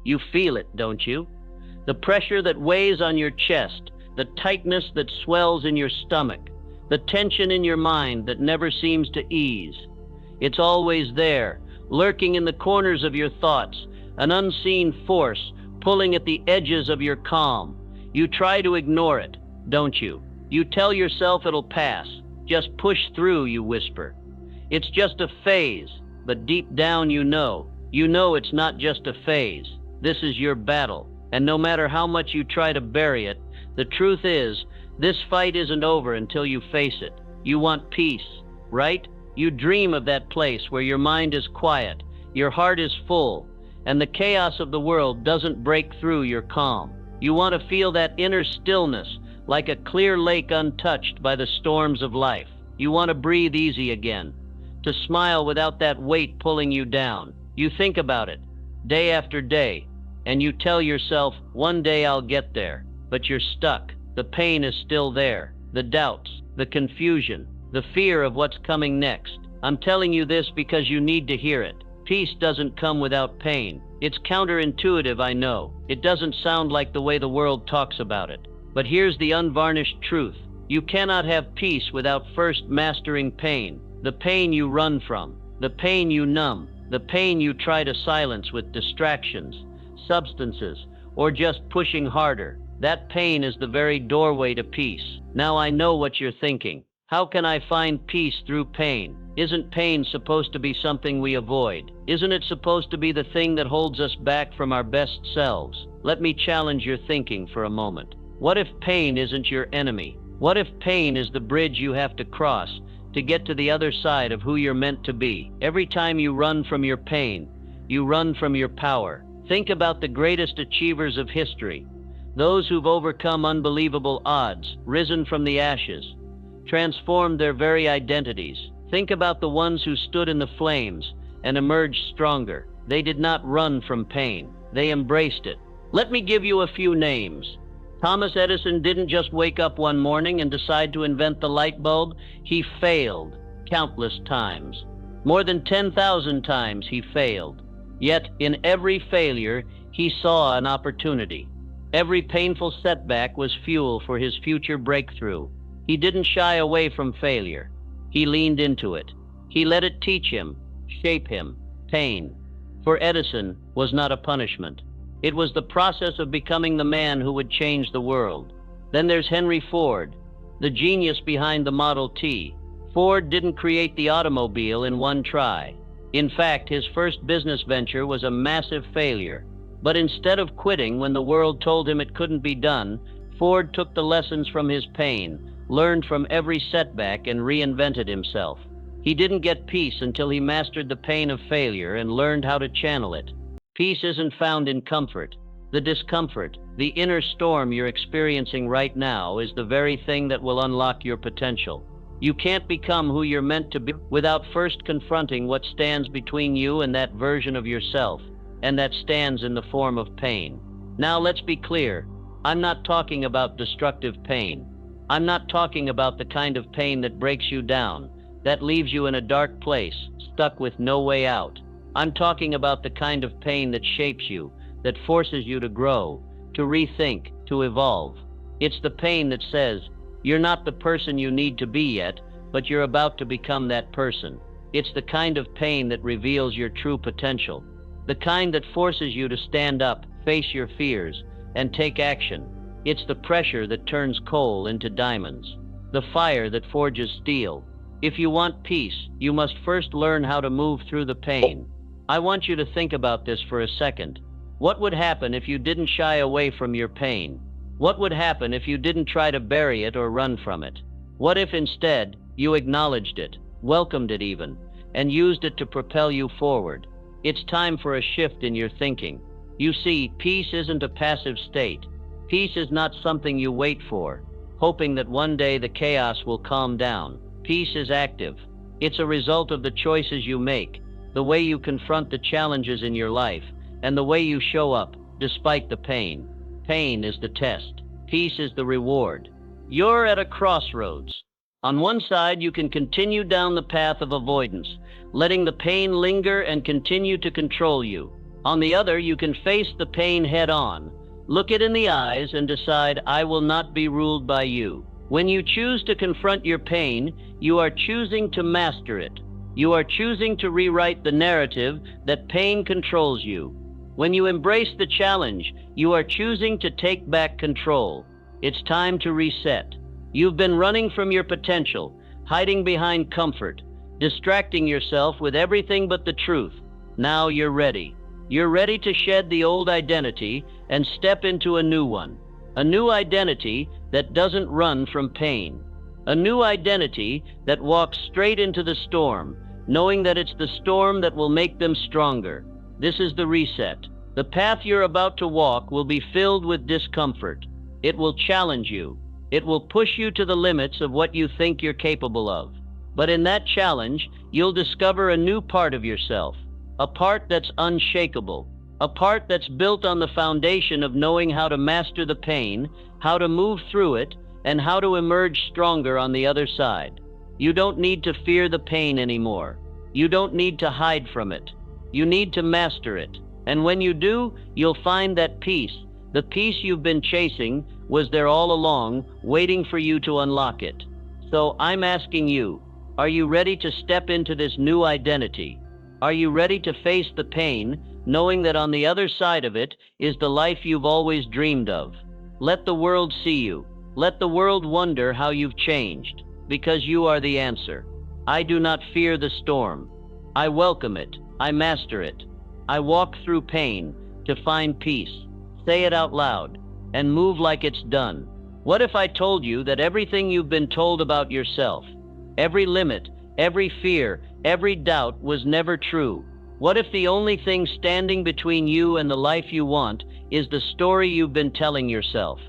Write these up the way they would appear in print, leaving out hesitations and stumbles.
You feel it, don't you? The pressure that weighs on your chest, the tightness that swells in your stomach, the tension in your mind that never seems to ease. It's always there, lurking in the corners of your thoughts, an unseen force pulling at the edges of your calm. You try to ignore it, don't you? You tell yourself it'll pass. Just push through, you whisper. It's just a phase, but deep down you know it's not just a phase. This is your battle, and no matter how much you try to bury it, the truth is, this fight isn't over until you face it. You want peace, right? You dream of that place where your mind is quiet, your heart is full, and the chaos of the world doesn't break through your calm. You want to feel that inner stillness, like a clear lake untouched by the storms of life. You want to breathe easy again, to smile without that weight pulling you down. You think about it, day after day, and you tell yourself, one day I'll get there. But you're stuck. The pain is still there. The doubts, the confusion, the fear of what's coming next. I'm telling you this because you need to hear it. Peace doesn't come without pain. It's counterintuitive, I know. It doesn't sound like the way the world talks about it. But here's the unvarnished truth. You cannot have peace without first mastering pain. The pain you run from, the pain you numb, the pain you try to silence with distractions, substances, or just pushing harder. That pain is the very doorway to peace. Now I know what you're thinking. How can I find peace through pain? Isn't pain supposed to be something we avoid? Isn't it supposed to be the thing that holds us back from our best selves? Let me challenge your thinking for a moment. What if pain isn't your enemy? What if pain is the bridge you have to cross to get to the other side of who you're meant to be? Every time you run from your pain, you run from your power. Think about the greatest achievers of history, those who've overcome unbelievable odds, risen from the ashes, transformed their very identities. Think about the ones who stood in the flames and emerged stronger. They did not run from pain. They embraced it. Let me give you a few names. Thomas Edison didn't just wake up one morning and decide to invent the light bulb. He failed countless times. More than 10,000 times he failed. Yet in every failure, he saw an opportunity. Every painful setback was fuel for his future breakthrough. He didn't shy away from failure. He leaned into it. He let it teach him, shape him. Pain, for Edison, was not a punishment. It was the process of becoming the man who would change the world. Then there's Henry Ford, the genius behind the Model T. Ford didn't create the automobile in one try. In fact, his first business venture was a massive failure. But instead of quitting when the world told him it couldn't be done, Ford took the lessons from his pain, learned from every setback, and reinvented himself. He didn't get peace until he mastered the pain of failure and learned how to channel it. Peace isn't found in comfort. The discomfort, the inner storm you're experiencing right now, is the very thing that will unlock your potential. You can't become who you're meant to be without first confronting what stands between you and that version of yourself, and that stands in the form of pain. Now let's be clear. I'm not talking about destructive pain. I'm not talking about the kind of pain that breaks you down, that leaves you in a dark place, stuck with no way out. I'm talking about the kind of pain that shapes you, that forces you to grow, to rethink, to evolve. It's the pain that says, you're not the person you need to be yet, but you're about to become that person. It's the kind of pain that reveals your true potential, the kind that forces you to stand up, face your fears, and take action. It's the pressure that turns coal into diamonds, the fire that forges steel. If you want peace, you must first learn how to move through the pain. I want you to think about this for a second. What would happen if you didn't shy away from your pain? What would happen if you didn't try to bury it or run from it? What if instead you acknowledged it, welcomed it even, and used it to propel you forward? It's time for a shift in your thinking. You see, peace isn't a passive state. Peace is not something you wait for, hoping that one day the chaos will calm down. Peace is active. It's a result of the choices you make, the way you confront the challenges in your life, and the way you show up despite the pain. Pain is the test. Peace is the reward. You're at a crossroads. On one side, you can continue down the path of avoidance, letting the pain linger and continue to control you. On the other, you can face the pain head on, look it in the eyes, and decide, I will not be ruled by you. When you choose to confront your pain, you are choosing to master it. You are choosing to rewrite the narrative that pain controls you. When you embrace the challenge, you are choosing to take back control. It's time to reset. You've been running from your potential, hiding behind comfort, distracting yourself with everything but the truth. Now you're ready. You're ready to shed the old identity and step into a new one. A new identity that doesn't run from pain. A new identity that walks straight into the storm, knowing that it's the storm that will make them stronger. This is the reset. The path you're about to walk will be filled with discomfort. It will challenge you. It will push you to the limits of what you think you're capable of. But in that challenge, you'll discover a new part of yourself, a part that's unshakable, a part that's built on the foundation of knowing how to master the pain, how to move through it, and how to emerge stronger on the other side. You don't need to fear the pain anymore. You don't need to hide from it. You need to master it. And when you do, you'll find that peace, the peace you've been chasing, was there all along, waiting for you to unlock it. So I'm asking you, are you ready to step into this new identity? Are you ready to face the pain, knowing that on the other side of it is the life you've always dreamed of? Let the world see you. Let the world wonder how you've changed, because you are the answer. I do not fear the storm. I welcome it. I master it. I walk through pain to find peace. Say it out loud and move like it's done. What if I told you that everything you've been told about yourself, every limit, every fear, every doubt was never true? What if the only thing standing between you and the life you want is the story you've been telling yourself?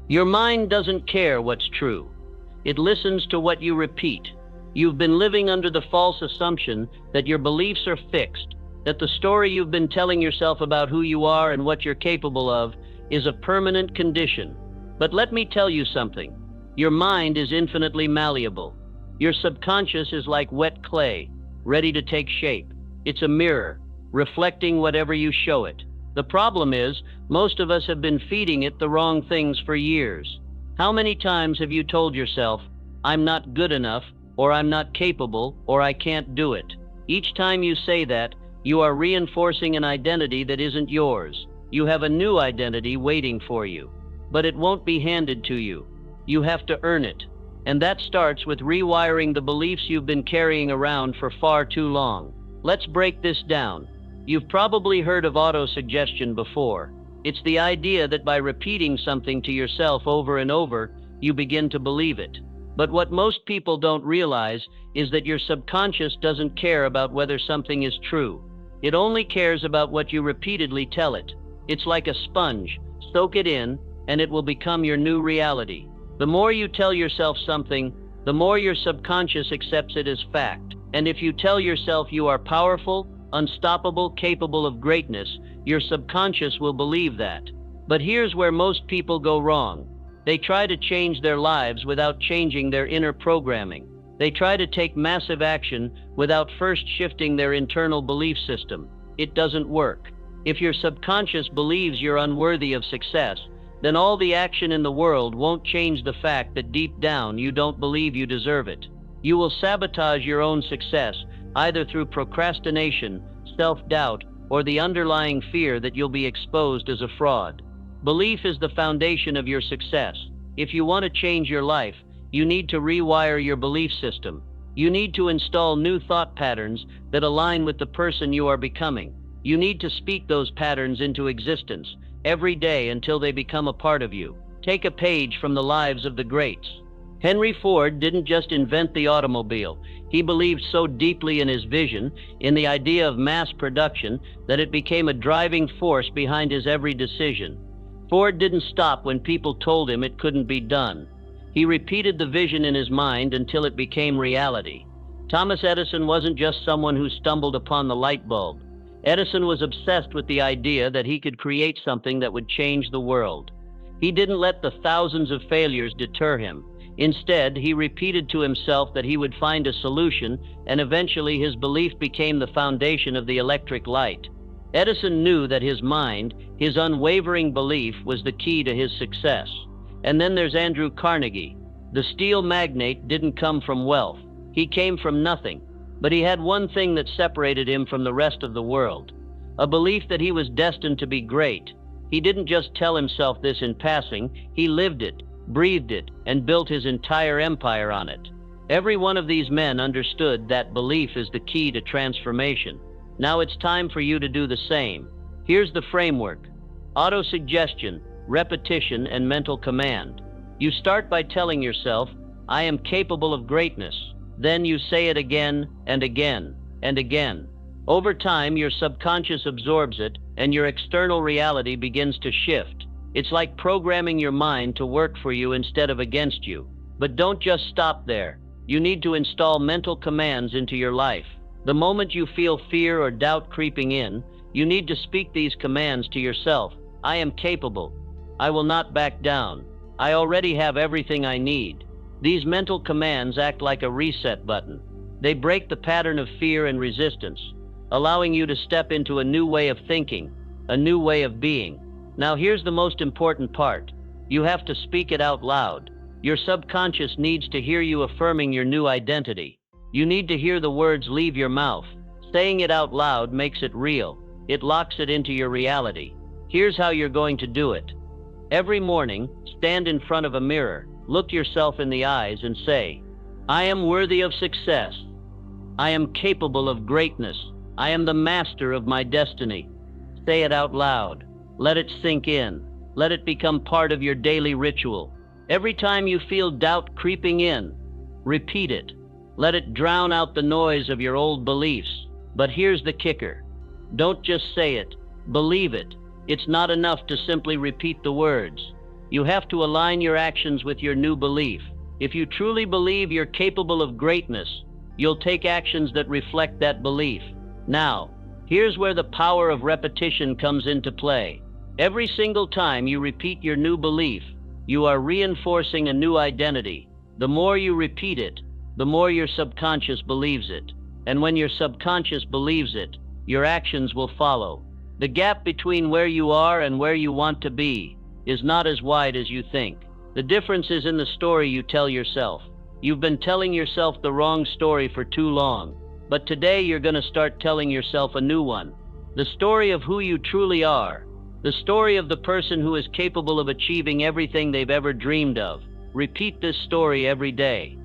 Your mind doesn't care what's true. It listens to what you repeat. You've been living under the false assumption that your beliefs are fixed, that the story you've been telling yourself about who you are and what you're capable of is a permanent condition. But let me tell you something. Your mind is infinitely malleable. Your subconscious is like wet clay, ready to take shape. It's a mirror, reflecting whatever you show it. The problem is, most of us have been feeding it the wrong things for years. How many times have you told yourself, I'm not good enough, or I'm not capable, or I can't do it? Each time you say that, you are reinforcing an identity that isn't yours. You have a new identity waiting for you, but it won't be handed to you. You have to earn it. And that starts with rewiring the beliefs you've been carrying around for far too long. Let's break this down. You've probably heard of autosuggestion before. It's the idea that by repeating something to yourself over and over, you begin to believe it. But what most people don't realize is that your subconscious doesn't care about whether something is true. It only cares about what you repeatedly tell it. It's like a sponge. Soak it in, and it will become your new reality. The more you tell yourself something, the more your subconscious accepts it as fact. And if you tell yourself you are powerful, unstoppable, capable of greatness, your subconscious will believe that. But here's where most people go wrong. They try to change their lives without changing their inner programming. They try to take massive action without first shifting their internal belief system. It doesn't work. If your subconscious believes you're unworthy of success, then all the action in the world won't change the fact that deep down you don't believe you deserve it. You will sabotage your own success, either through procrastination, self-doubt, or the underlying fear that you'll be exposed as a fraud. Belief is the foundation of your success. If you want to change your life, you need to rewire your belief system. You need to install new thought patterns that align with the person you are becoming. You need to speak those patterns into existence every day until they become a part of you. Take a page from the lives of the greats. Henry Ford didn't just invent the automobile. He believed so deeply in his vision, in the idea of mass production, that it became a driving force behind his every decision. Ford didn't stop when people told him it couldn't be done. He repeated the vision in his mind until it became reality. Thomas Edison wasn't just someone who stumbled upon the light bulb. Edison was obsessed with the idea that he could create something that would change the world. He didn't let the thousands of failures deter him. Instead, he repeated to himself that he would find a solution, and eventually his belief became the foundation of the electric light. Edison knew that his mind, his unwavering belief, was the key to his success. And then there's Andrew Carnegie. The steel magnate didn't come from wealth. He came from nothing. But he had one thing that separated him from the rest of the world: a belief that he was destined to be great. He didn't just tell himself this in passing, he lived it, breathed it, and built his entire empire on it. Every one of these men understood that belief is the key to transformation. Now it's time for you to do the same. Here's the framework: autosuggestion, repetition, and mental command. You start by telling yourself, "I am capable of greatness." Then you say it again and again and again. Over time, your subconscious absorbs it, and your external reality begins to shift. It's like programming your mind to work for you instead of against you. But don't just stop there. You need to install mental commands into your life. The moment you feel fear or doubt creeping in, you need to speak these commands to yourself. "I am capable. I will not back down. I already have everything I need." These mental commands act like a reset button. They break the pattern of fear and resistance, allowing you to step into a new way of thinking, a new way of being. Now here's the most important part. You have to speak it out loud. Your subconscious needs to hear you affirming your new identity. You need to hear the words leave your mouth. Saying it out loud makes it real. It locks it into your reality. Here's how you're going to do it. Every morning, stand in front of a mirror. Look yourself in the eyes and say, "I am worthy of success. I am capable of greatness. I am the master of my destiny." Say it out loud. Let it sink in. Let it become part of your daily ritual. Every time you feel doubt creeping in, repeat it. Let it drown out the noise of your old beliefs. But here's the kicker. Don't just say it. Believe it. It's not enough to simply repeat the words. You have to align your actions with your new belief. If you truly believe you're capable of greatness, you'll take actions that reflect that belief. Now, here's where the power of repetition comes into play. Every single time you repeat your new belief, you are reinforcing a new identity. The more you repeat it, the more your subconscious believes it. And when your subconscious believes it, your actions will follow. The gap between where you are and where you want to be is not as wide as you think. The difference is in the story you tell yourself. You've been telling yourself the wrong story for too long, but today you're going to start telling yourself a new one. The story of who you truly are. The story of the person who is capable of achieving everything they've ever dreamed of. Repeat this story every day.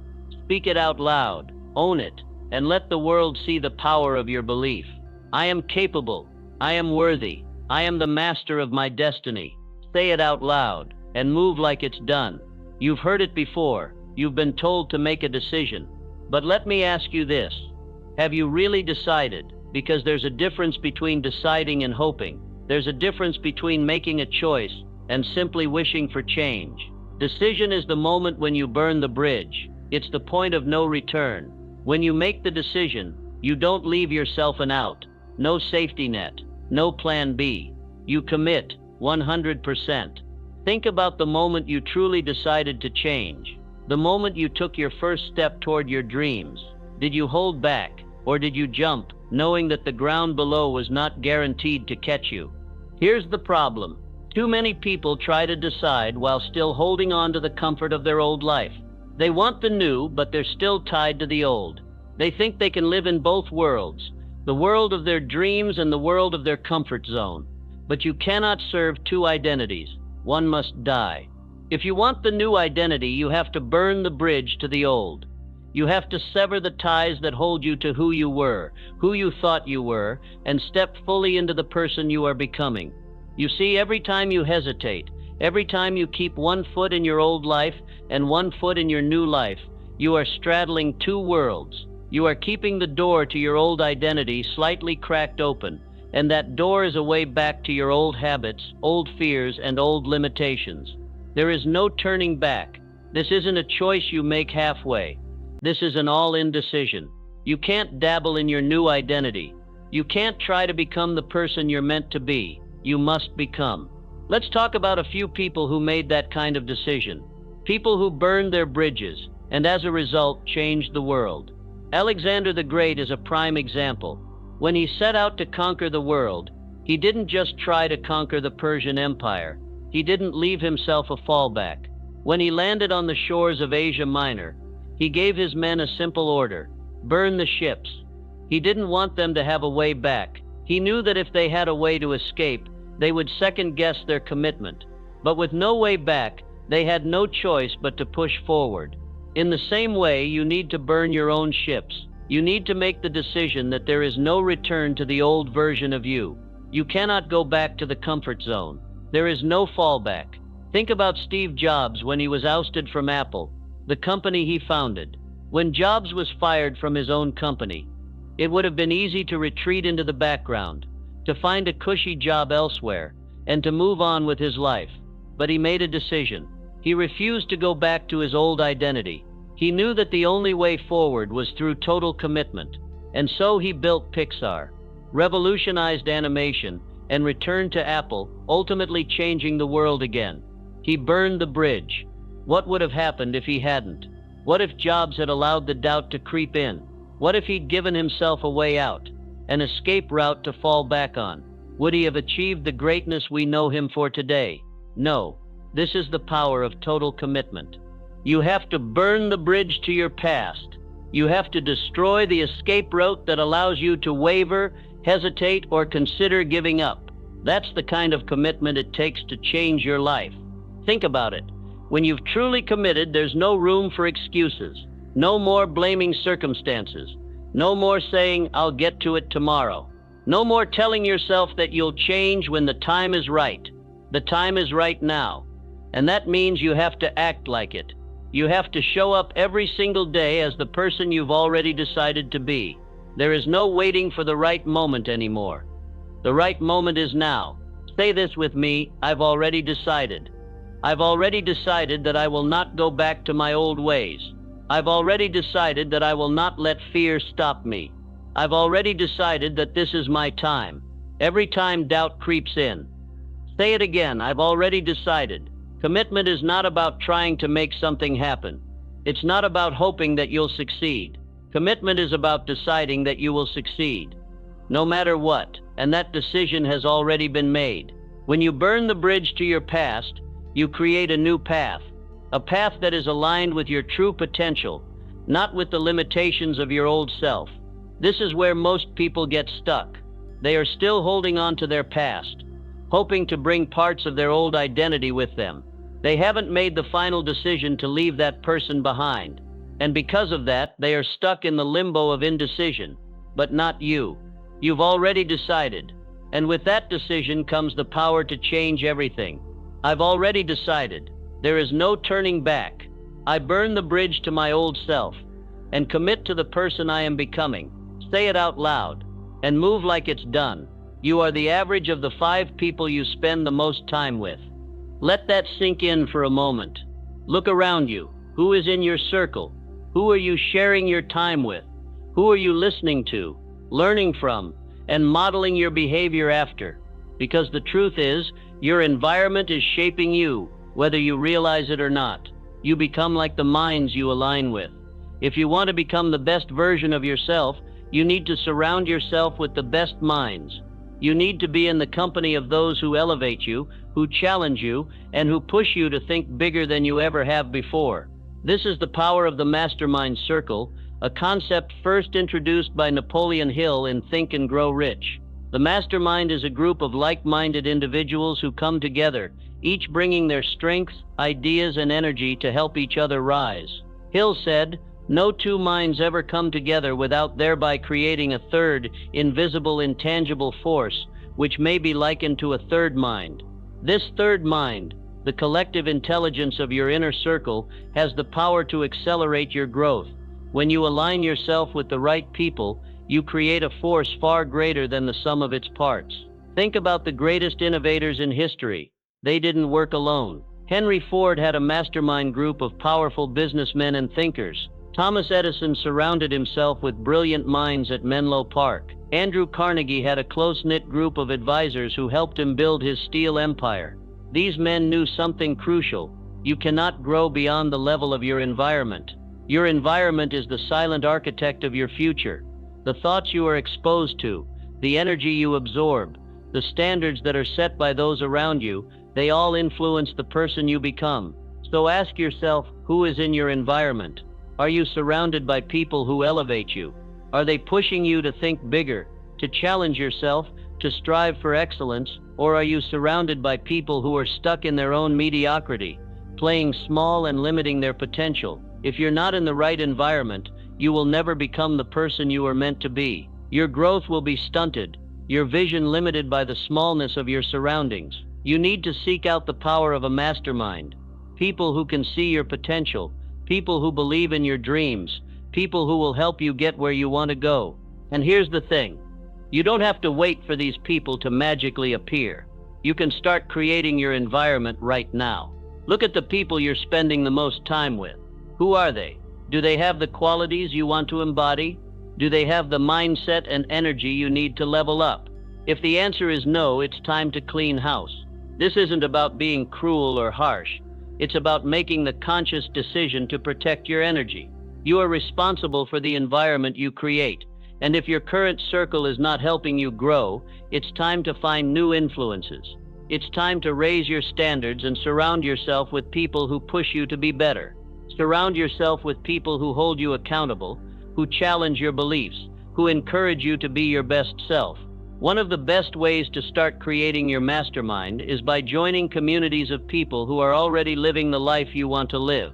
Speak it out loud, own it, and let the world see the power of your belief. "I am capable. I am worthy. I am the master of my destiny." Say it out loud and move like it's done. You've heard it before. You've been told to make a decision. But let me ask you this. Have you really decided? Because there's a difference between deciding and hoping. There's a difference between making a choice and simply wishing for change. Decision is the moment when you burn the bridge. It's the point of no return. When you make the decision, you don't leave yourself an out. No safety net. No plan B. You commit 100%. Think about the moment you truly decided to change. The moment you took your first step toward your dreams. Did you hold back, or did you jump, knowing that the ground below was not guaranteed to catch you? Here's the problem. Too many people try to decide while still holding on to the comfort of their old life. They want the new, but they're still tied to the old. They think they can live in both worlds, the world of their dreams and the world of their comfort zone. But you cannot serve two identities. One must die. If you want the new identity, you have to burn the bridge to the old. You have to sever the ties that hold you to who you were, who you thought you were, and step fully into the person you are becoming. You see, every time you hesitate, every time you keep one foot in your old life and one foot in your new life, you are straddling two worlds. You are keeping the door to your old identity slightly cracked open, and that door is a way back to your old habits, old fears, and old limitations. There is no turning back. This isn't a choice you make halfway. This is an all-in decision. You can't dabble in your new identity. You can't try to become the person you're meant to be. You must become. Let's talk about a few people who made that kind of decision. People who burned their bridges, and as a result, changed the world. Alexander the Great is a prime example. When he set out to conquer the world, He didn't just try to conquer the Persian Empire. He didn't leave himself a fallback. When he landed on the shores of Asia Minor, he gave his men a simple order: burn the ships. He didn't want them to have a way back. He knew that if they had a way to escape, they would second-guess their commitment. But with no way back, they had no choice but to push forward. In the same way, you need to burn your own ships. You need to make the decision that there is no return to the old version of you. You cannot go back to the comfort zone. There is no fallback. Think about Steve Jobs when he was ousted from Apple, the company he founded. When Jobs was fired from his own company, it would have been easy to retreat into the background, to find a cushy job elsewhere, and to move on with his life. But he made a decision. He refused to go back to his old identity. He knew that the only way forward was through total commitment, and so he built Pixar, revolutionized animation, and returned to Apple, ultimately changing the world again. He burned the bridge. What would have happened if he hadn't? What if Jobs had allowed the doubt to creep in? What if he'd given himself a way out, an escape route to fall back on? Would he have achieved the greatness we know him for today? No. This is the power of total commitment. You have to burn the bridge to your past. You have to destroy the escape route that allows you to waver, hesitate, or consider giving up. That's the kind of commitment it takes to change your life. Think about it. When you've truly committed, there's no room for excuses. No more blaming circumstances. No more saying, "I'll get to it tomorrow." No more telling yourself that you'll change when the time is right. The time is right now. And that means you have to act like it. You have to show up every single day as the person you've already decided to be. There is no waiting for the right moment anymore. The right moment is now. Say this with me: I've already decided. I've already decided that I will not go back to my old ways. I've already decided that I will not let fear stop me. I've already decided that this is my time. Every time doubt creeps in, say it again: I've already decided. Commitment is not about trying to make something happen. It's not about hoping that you'll succeed. Commitment is about deciding that you will succeed, no matter what, and that decision has already been made. When you burn the bridge to your past, you create a new path, a path that is aligned with your true potential, not with the limitations of your old self. This is where most people get stuck. They are still holding on to their past, hoping to bring parts of their old identity with them. They haven't made the final decision to leave that person behind, and because of that, they are stuck in the limbo of indecision. But not you. You've already decided, and with that decision comes the power to change everything. I've already decided. There is no turning back. I burn the bridge to my old self and commit to the person I am becoming. Say it out loud and move like it's done. You are the average of the 5 people you spend the most time with. Let that sink in for a moment. Look around you. Who is in your circle? Who are you sharing your time with? Who are you listening to, learning from, and modeling your behavior after? Because the truth is, your environment is shaping you, whether you realize it or not. You become like the minds you align with. If you want to become the best version of yourself, you need to surround yourself with the best minds. You need to be in the company of those who elevate you, who challenge you, and who push you to think bigger than you ever have before. This is the power of the mastermind circle, a concept first introduced by Napoleon Hill in Think and Grow Rich. The mastermind is a group of like-minded individuals who come together, each bringing their strengths, ideas, and energy to help each other rise. Hill said, "No 2 minds ever come together without thereby creating a third, invisible, intangible force, which may be likened to a third mind. This third mind, the collective intelligence of your inner circle, has the power to accelerate your growth. When you align yourself with the right people, you create a force far greater than the sum of its parts." Think about the greatest innovators in history. They didn't work alone. Henry Ford had a mastermind group of powerful businessmen and thinkers. Thomas Edison surrounded himself with brilliant minds at Menlo Park. Andrew Carnegie had a close-knit group of advisors who helped him build his steel empire. These men knew something crucial. You cannot grow beyond the level of your environment. Your environment is the silent architect of your future. The thoughts you are exposed to, the energy you absorb, The standards that are set by those around you, they all influence the person you become. So ask yourself, who is in your environment? Are you surrounded by people who elevate you? Are they pushing you to think bigger, to challenge yourself, to strive for excellence? Or are you surrounded by people who are stuck in their own mediocrity, playing small and limiting their potential? If you're not in the right environment, you will never become the person you are meant to be. Your growth will be stunted, your vision limited by the smallness of your surroundings. You need to seek out the power of a mastermind, people who can see your potential, people who believe in your dreams, people who will help you get where you want to go. And here's the thing, you don't have to wait for these people to magically appear. You can start creating your environment right now. Look at the people you're spending the most time with. Who are they? Do they have the qualities you want to embody? Do they have the mindset and energy you need to level up? If the answer is no, it's time to clean house. This isn't about being cruel or harsh. It's about making the conscious decision to protect your energy. You are responsible for the environment you create, and if your current circle is not helping you grow, it's time to find new influences. It's time to raise your standards and surround yourself with people who push you to be better. Surround yourself with people who hold you accountable, who challenge your beliefs, who encourage you to be your best self. One of the best ways to start creating your mastermind is by joining communities of people who are already living the life you want to live.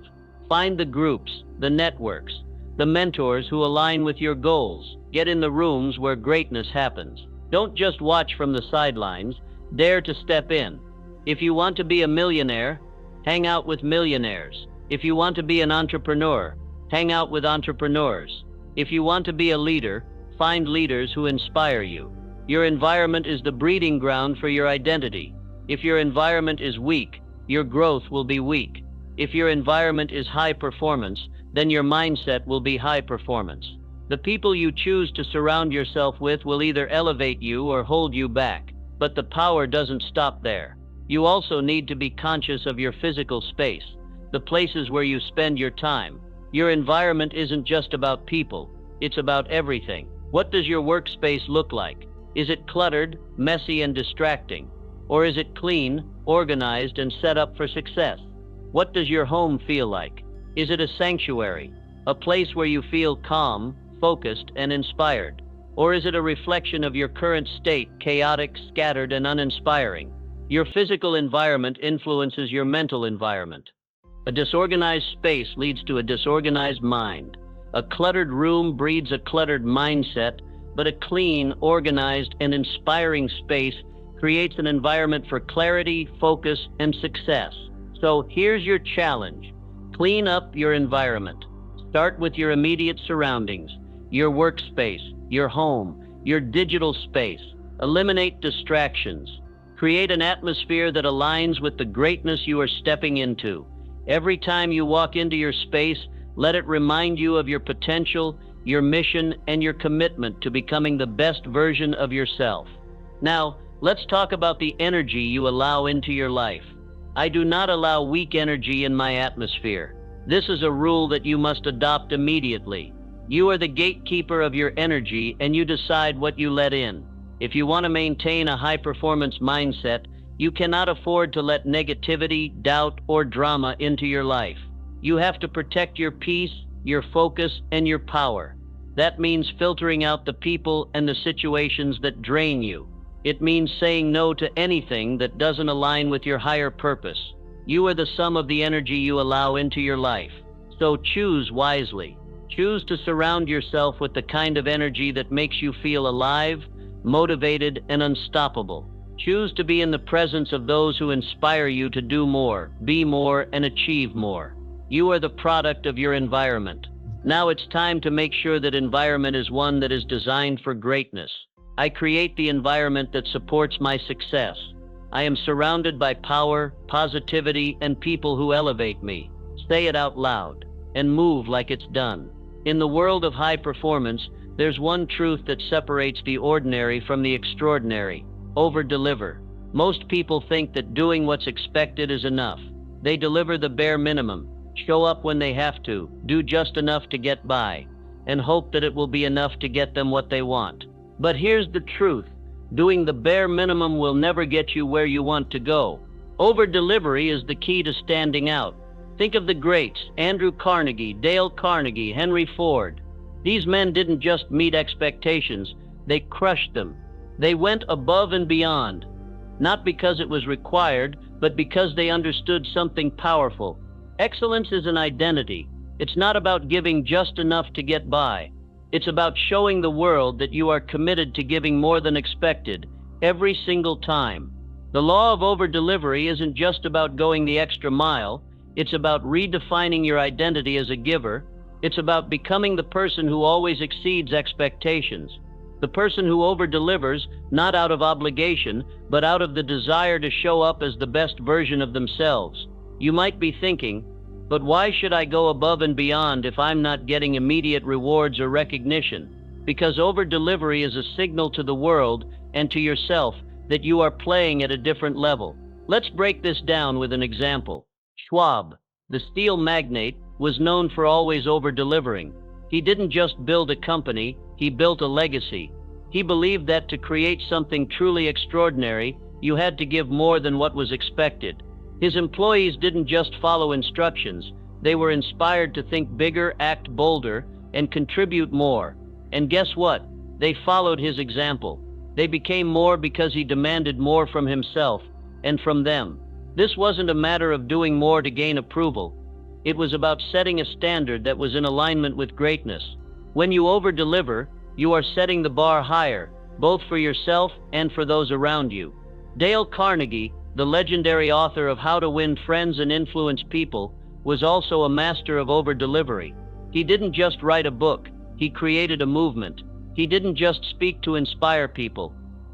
Find the groups, the networks, the mentors who align with your goals. Get in the rooms where greatness happens. Don't just watch from the sidelines, dare to step in. If you want to be a millionaire, hang out with millionaires. If you want to be an entrepreneur, hang out with entrepreneurs. If you want to be a leader, find leaders who inspire you. Your environment is the breeding ground for your identity. If your environment is weak, your growth will be weak. If your environment is high performance, then your mindset will be high performance. The people you choose to surround yourself with will either elevate you or hold you back. But the power doesn't stop there. You also need to be conscious of your physical space, the places where you spend your time. Your environment isn't just about people, it's about everything. What does your workspace look like? Is it cluttered, messy, and distracting? Or is it clean, organized, and set up for success? What does your home feel like? Is it a sanctuary, a place where you feel calm, focused, and inspired? Or is it a reflection of your current state, chaotic, scattered, and uninspiring? Your physical environment influences your mental environment. A disorganized space leads to a disorganized mind. A cluttered room breeds a cluttered mindset, but a clean, organized, and inspiring space creates an environment for clarity, focus, and success. So here's your challenge. Clean up your environment. Start with your immediate surroundings, your workspace, your home, your digital space. Eliminate distractions. Create an atmosphere that aligns with the greatness you are stepping into. Every time you walk into your space, let it remind you of your potential, your mission, and your commitment to becoming the best version of yourself. Now, let's talk about the energy you allow into your life. I do not allow weak energy in my atmosphere. This is a rule that you must adopt immediately. You are the gatekeeper of your energy, and you decide what you let in. If you want to maintain a high-performance mindset, you cannot afford to let negativity, doubt, or drama into your life. You have to protect your peace, your focus, and your power. That means filtering out the people and the situations that drain you. It means saying no to anything that doesn't align with your higher purpose. You are the sum of the energy you allow into your life. So choose wisely. Choose to surround yourself with the kind of energy that makes you feel alive, motivated, and unstoppable. Choose to be in the presence of those who inspire you to do more, be more, and achieve more. You are the product of your environment. Now it's time to make sure that environment is one that is designed for greatness. I create the environment that supports my success. I am surrounded by power, positivity, and people who elevate me. Say it out loud and move like it's done. In the world of high performance, there's one truth that separates the ordinary from the extraordinary. Over-deliver. Most people think that doing what's expected is enough. They deliver the bare minimum, show up when they have to, do just enough to get by, and hope that it will be enough to get them what they want. But here's the truth. Doing the bare minimum will never get you where you want to go. Over-delivery is the key to standing out. Think of the greats, Andrew Carnegie, Dale Carnegie, Henry Ford. These men didn't just meet expectations, they crushed them. They went above and beyond, not because it was required, but because they understood something powerful. Excellence is an identity. It's not about giving just enough to get by. It's about showing the world that you are committed to giving more than expected, every single time. The law of over-delivery isn't just about going the extra mile. It's about redefining your identity as a giver. It's about becoming the person who always exceeds expectations. The person who over-delivers, not out of obligation, but out of the desire to show up as the best version of themselves. You might be thinking, but why should I go above and beyond if I'm not getting immediate rewards or recognition? Because over-delivery is a signal to the world and to yourself that you are playing at a different level. Let's break this down with an example. Schwab, the steel magnate, was known for always over-delivering. He didn't just build a company, he built a legacy. He believed that to create something truly extraordinary, you had to give more than what was expected. His employees didn't just follow instructions, they were inspired to think bigger, act bolder, and contribute more. And guess what? They followed his example. They became more because he demanded more from himself and from them. This wasn't a matter of doing more to gain approval. It was about setting a standard that was in alignment with greatness. When you over-deliver, you are setting the bar higher, both for yourself and for those around you. Dale Carnegie, the legendary author of How to Win Friends and Influence People, was also a master of over-delivery. He didn't just write a book, he created a movement. He didn't just speak to inspire people,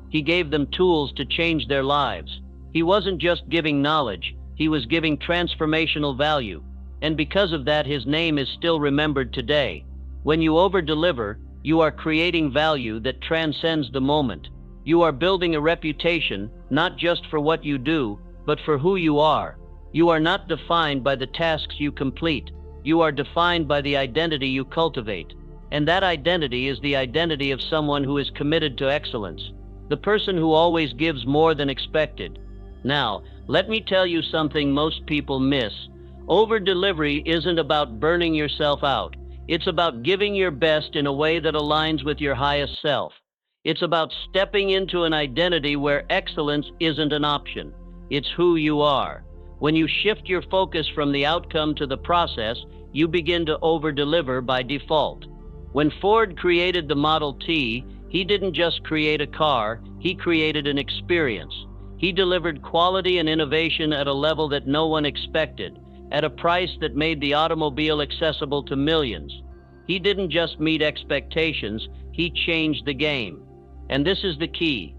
he gave them tools to change their lives. He wasn't just giving knowledge, he was giving transformational value. And because of that, his name is still remembered today. When you over-deliver, you are creating value that transcends the moment. You are building a reputation, not just for what you do, but for who you are. You are not defined by the tasks you complete. You are defined by the identity you cultivate. And that identity is the identity of someone who is committed to excellence. The person who always gives more than expected. Now, let me tell you something most people miss. Over-delivery isn't about burning yourself out. It's about giving your best in a way that aligns with your highest self. It's about stepping into an identity where excellence isn't an option. It's who you are. When you shift your focus from the outcome to the process, you begin to over-deliver by default. When Ford created the Model T, he didn't just create a car, he created an experience. He delivered quality and innovation at a level that no one expected, at a price that made the automobile accessible to millions. He didn't just meet expectations, he changed the game. And this is the key.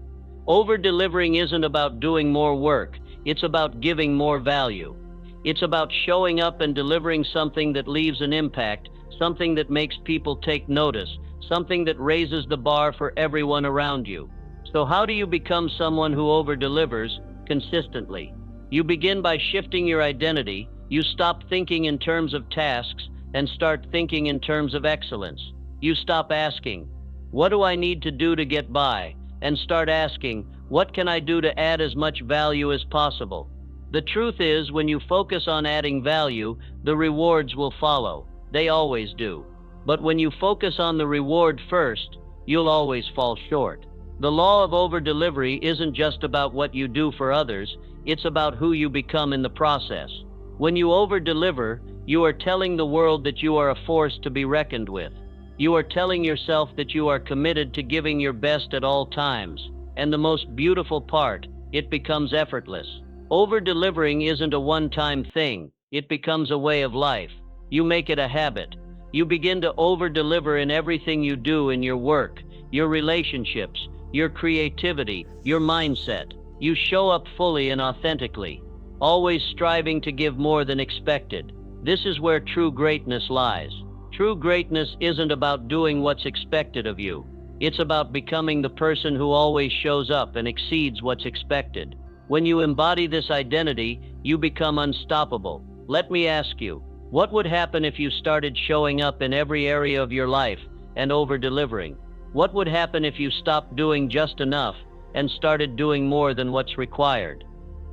Over-delivering isn't about doing more work, it's about giving more value. It's about showing up and delivering something that leaves an impact, something that makes people take notice, something that raises the bar for everyone around you. So how do you become someone who over-delivers consistently? You begin by shifting your identity. You stop thinking in terms of tasks and start thinking in terms of excellence. You stop asking, what do I need to do to get by? And start asking, what can I do to add as much value as possible? The truth is, when you focus on adding value, the rewards will follow. They always do. But when you focus on the reward first, you'll always fall short. The law of over-delivery isn't just about what you do for others, it's about who you become in the process. When you over-deliver, you are telling the world that you are a force to be reckoned with. You are telling yourself that you are committed to giving your best at all times. And the most beautiful part, it becomes effortless. Over-delivering isn't a one-time thing, it becomes a way of life. You make it a habit. You begin to over-deliver in everything you do, in your work, your relationships, your creativity, your mindset. You show up fully and authentically, always striving to give more than expected. This is where true greatness lies. True greatness isn't about doing what's expected of you. It's about becoming the person who always shows up and exceeds what's expected. When you embody this identity, you become unstoppable. Let me ask you, what would happen if you started showing up in every area of your life and over-delivering? What would happen if you stopped doing just enough and started doing more than what's required.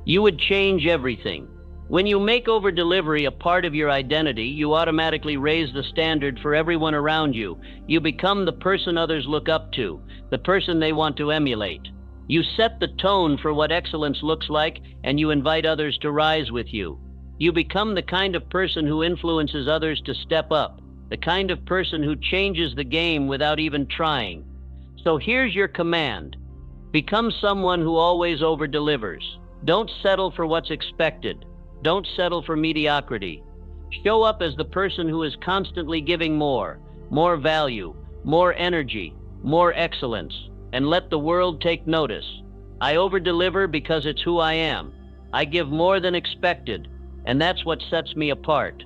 You would change everything. When you make over-delivery a part of your identity, you automatically raise the standard for everyone around you. You become the person others look up to, the person they want to emulate. You set the tone for what excellence looks like, and you invite others to rise with you. You become the kind of person who influences others to step up, the kind of person who changes the game without even trying. So here's your command. Become someone who always over-delivers. Don't settle for what's expected. Don't settle for mediocrity. Show up as the person who is constantly giving more value, more energy, more excellence, and let the world take notice. I over-deliver because it's who I am. I give more than expected, and that's what sets me apart.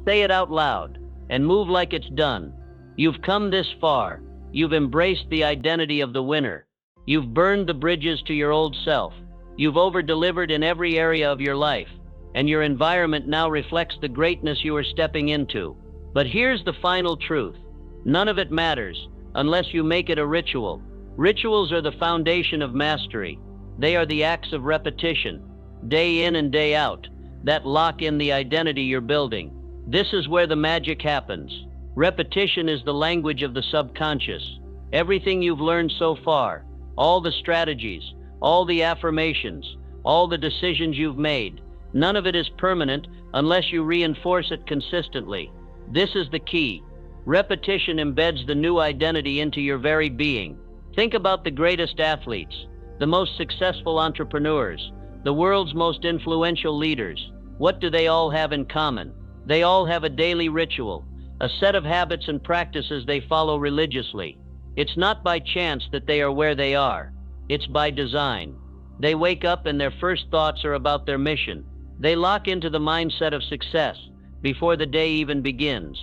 Say it out loud, and move like it's done. You've come this far. You've embraced the identity of the winner. You've burned the bridges to your old self. You've over-delivered in every area of your life, and your environment now reflects the greatness you are stepping into. But here's the final truth. None of it matters unless you make it a ritual. Rituals are the foundation of mastery. They are the acts of repetition, day in and day out, that lock in the identity you're building. This is where the magic happens. Repetition is the language of the subconscious. Everything you've learned so far, all the strategies, all the affirmations, all the decisions you've made, none of it is permanent unless you reinforce it consistently. This is the key. Repetition embeds the new identity into your very being. Think about the greatest athletes, the most successful entrepreneurs, the world's most influential leaders. What do they all have in common? They all have a daily ritual, a set of habits and practices they follow religiously. It's not by chance that they are where they are. It's by design. They wake up and their first thoughts are about their mission. They lock into the mindset of success before the day even begins.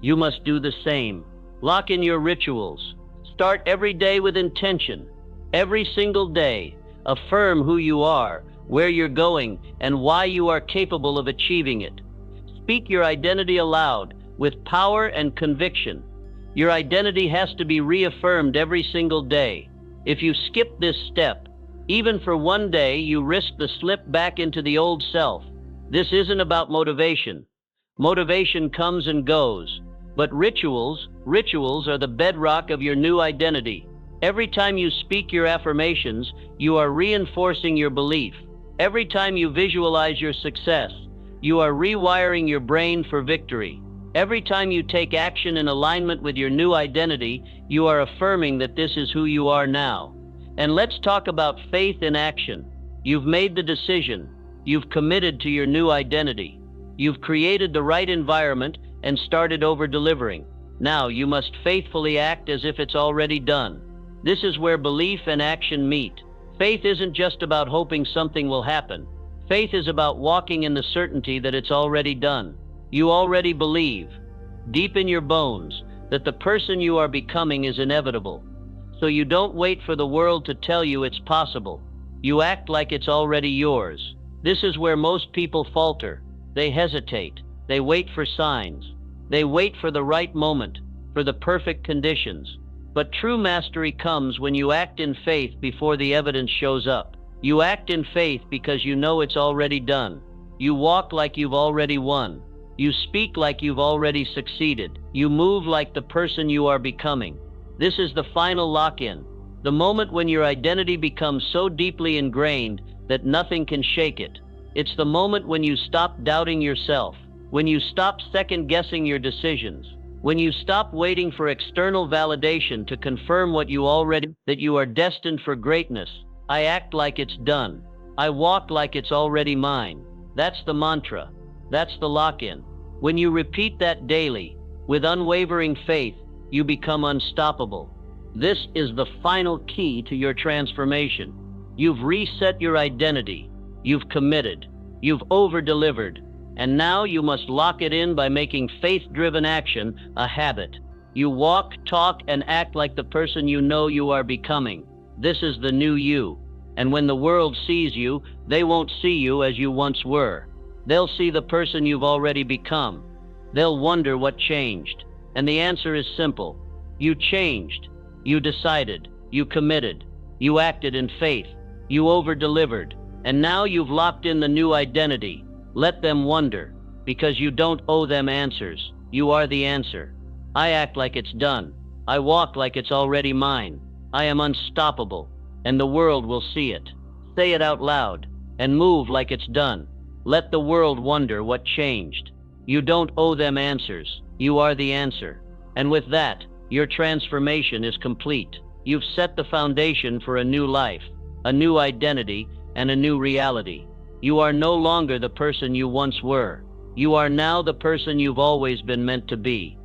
You must do the same. Lock in your rituals. Start every day with intention. Every single day, affirm who you are, where you're going, and why you are capable of achieving it. Speak your identity aloud with power and conviction. Your identity has to be reaffirmed every single day. If you skip this step, even for one day, you risk the slip back into the old self. This isn't about motivation. Motivation comes and goes. But rituals are the bedrock of your new identity. Every time you speak your affirmations, you are reinforcing your belief. Every time you visualize your success, you are rewiring your brain for victory. Every time you take action in alignment with your new identity, you are affirming that this is who you are now. And let's talk about faith in action. You've made the decision. You've committed to your new identity. You've created the right environment and started over-delivering. Now you must faithfully act as if it's already done. This is where belief and action meet. Faith isn't just about hoping something will happen. Faith is about walking in the certainty that it's already done. You already believe, deep in your bones, that the person you are becoming is inevitable. So you don't wait for the world to tell you it's possible. You act like it's already yours. This is where most people falter. They hesitate. They wait for signs. They wait for the right moment, for the perfect conditions. But true mastery comes when you act in faith before the evidence shows up. You act in faith because you know it's already done. You walk like you've already won. You speak like you've already succeeded. You move like the person you are becoming. This is the final lock-in, the moment when your identity becomes so deeply ingrained that nothing can shake it. It's the moment when you stop doubting yourself, when you stop second-guessing your decisions, when you stop waiting for external validation to confirm what you already, that you are destined for greatness. I act like it's done. I walk like it's already mine. That's the mantra. That's the lock-in. When you repeat that daily, with unwavering faith, you become unstoppable. This is the final key to your transformation. You've reset your identity. You've committed. You've over-delivered. And now you must lock it in by making faith-driven action a habit. You walk, talk, and act like the person you know you are becoming. This is the new you. And when the world sees you, they won't see you as you once were. They'll see the person you've already become. They'll wonder what changed. And the answer is simple. You changed. You decided. You committed. You acted in faith. You over-delivered. And now you've locked in the new identity. Let them wonder, because you don't owe them answers. You are the answer. I act like it's done. I walk like it's already mine. I am unstoppable, and the world will see it. Say it out loud, and move like it's done. Let the world wonder what changed. You don't owe them answers. You are the answer. And with that, your transformation is complete. You've set the foundation for a new life, a new identity, and a new reality. You are no longer the person you once were. You are now the person you've always been meant to be.